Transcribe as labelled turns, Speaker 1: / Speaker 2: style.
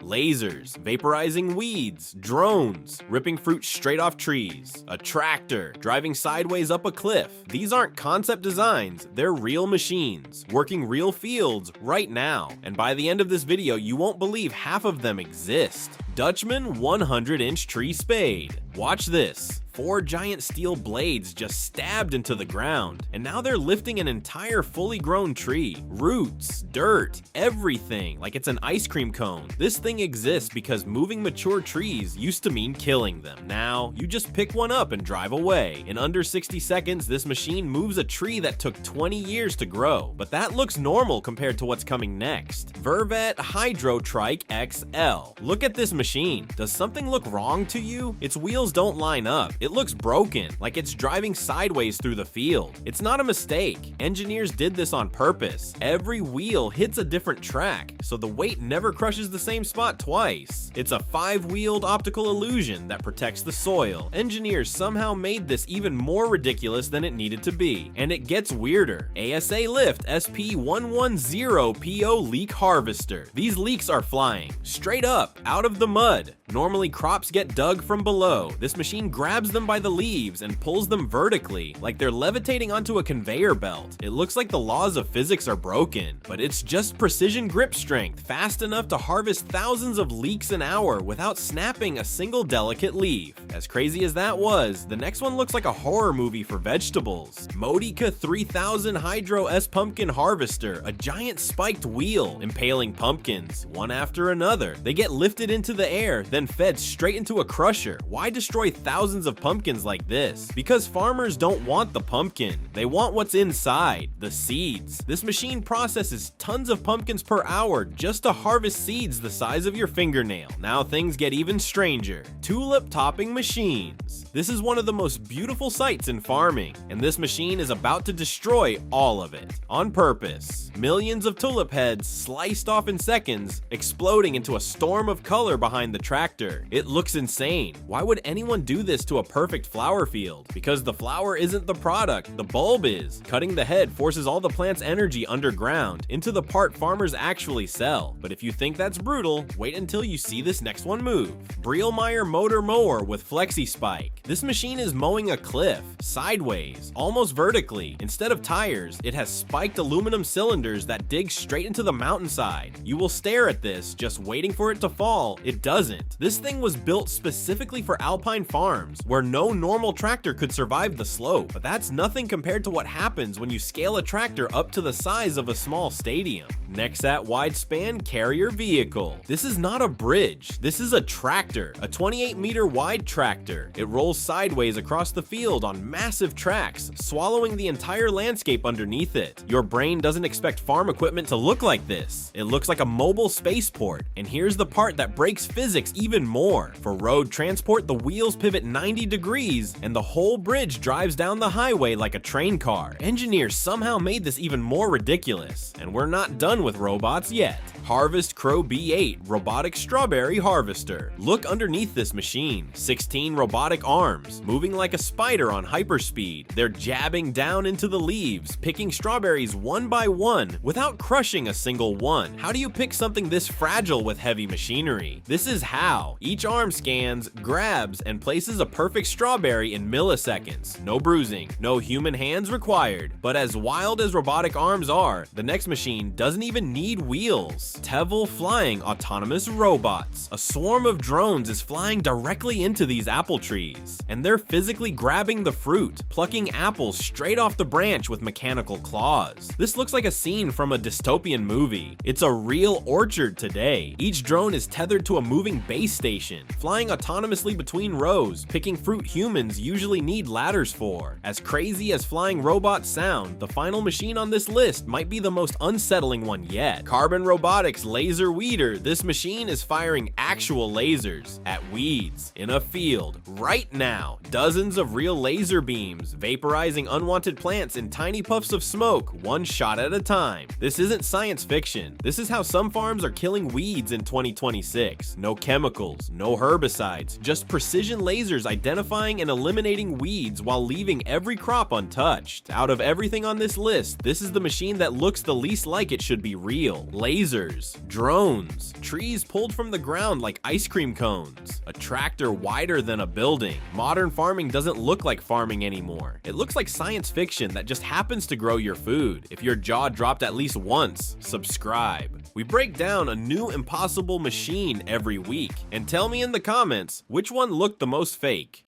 Speaker 1: lasers, vaporizing weeds, drones, ripping fruit straight off trees, a tractor, driving sideways up a cliff. These aren't concept designs, they're real machines, working real fields right now. And by the end of this video, you won't believe half of them exist. Dutchman 100-inch tree spade. Watch this. 4 giant steel blades just stabbed into the ground, and now they're lifting an entire fully grown tree. Roots, dirt, everything, like it's an ice cream cone. This thing exists because moving mature trees used to mean killing them. Now, you just pick one up and drive away. In under 60 seconds, this machine moves a tree that took 20 years to grow, but that looks normal compared to what's coming next. Vervaet Hydro Trike XL. Look at this machine. Does something look wrong to you? Its wheels don't line up. It looks broken, like it's driving sideways through the field. It's not a mistake. Engineers did this on purpose. Every wheel hits a different track, so the weight never crushes the same spot twice. It's a 5-wheeled optical illusion that protects the soil. Engineers somehow made this even more ridiculous than it needed to be. And it gets weirder. ASA-Lift SP110PO Leek Harvester. These leeks are flying straight up out of the mud. Normally crops get dug from below. This machine grabs them by the leaves and pulls them vertically, like they're levitating onto a conveyor belt. It looks like the laws of physics are broken, but it's just precision grip strength, fast enough to harvest thousands of leeks an hour without snapping a single delicate leaf. As crazy as that was, the next one looks like a horror movie for vegetables. Moty 3000 Hydro S Pumpkin Harvester, a giant spiked wheel, impaling pumpkins, one after another. They get lifted into the air, then fed straight into a crusher. Why destroy thousands of pumpkins like this? Because farmers don't want the pumpkin. They want what's inside, the seeds. This machine processes tons of pumpkins per hour just to harvest seeds the size of your fingernail. Now things get even stranger. Tulip topping machines. This is one of the most beautiful sights in farming, and this machine is about to destroy all of it. On purpose. Millions of tulip heads sliced off in seconds, exploding into a storm of color behind the tractor. It looks insane. Why would anyone do this to a perfect flower field? Because the flower isn't the product, the bulb is. Cutting the head forces all the plant's energy underground into the part farmers actually sell. But if you think that's brutal, wait until you see this next one move. Brielmaier motor mower with Flexispike. This machine is mowing a cliff, sideways, almost vertically. Instead of tires, it has spiked aluminum cylinders that dig straight into the mountainside. You will stare at this, just waiting for it to fall. It doesn't. This thing was built specifically for alpine farms, where no normal tractor could survive the slope. But that's nothing compared to what happens when you scale a tractor up to the size of a small stadium. NEXAT wide span carrier vehicle. This is not a bridge. This is a tractor, a 28-meter wide tractor. It rolls sideways across the field on massive tracks, swallowing the entire landscape underneath it. Your brain doesn't expect farm equipment to look like this. It looks like a mobile spaceport. And here's the part that breaks physics even more. For road transport, the wheels pivot 90 degrees and the whole bridge drives down the highway like a train car. Engineers somehow made this even more ridiculous. And we're not done with robots yet. Harvest CROO B8 Robotic Strawberry Harvester. Look underneath this machine. 16 robotic arms, moving like a spider on hyperspeed. They're jabbing down into the leaves, picking strawberries one by one without crushing a single one. How do you pick something this fragile with heavy machinery? This is how. Each arm scans, grabs, and places a perfect strawberry in milliseconds. No bruising, no human hands required. But as wild as robotic arms are, the next machine doesn't even need wheels. Tevel flying autonomous robots. A swarm of drones is flying directly into these apple trees, and they're physically grabbing the fruit, plucking apples straight off the branch with mechanical claws. This looks like a scene from a dystopian movie. It's a real orchard today. Each drone is tethered to a moving base station, flying autonomously between rows, picking fruit humans usually need ladders for. As crazy as flying robots sound, the final machine on this list might be the most unsettling one yet. Carbon Robotics LaserWeeder. This machine is firing actual lasers at weeds in a field right now. Dozens of real laser beams, vaporizing unwanted plants in tiny puffs of smoke, one shot at a time. This isn't science fiction. This is how some farms are killing weeds in 2026. No chemicals, no herbicides, just precision lasers identifying and eliminating weeds while leaving every crop untouched. Out of everything on this list, this is the machine that looks the least like it should be be real. Lasers, drones, trees pulled from the ground like ice cream cones, a tractor wider than a building. Modern farming doesn't look like farming anymore. It looks like science fiction that just happens to grow your food. If your jaw dropped at least once, subscribe. We break down a new impossible machine every week, and tell me in the comments which one looked the most fake.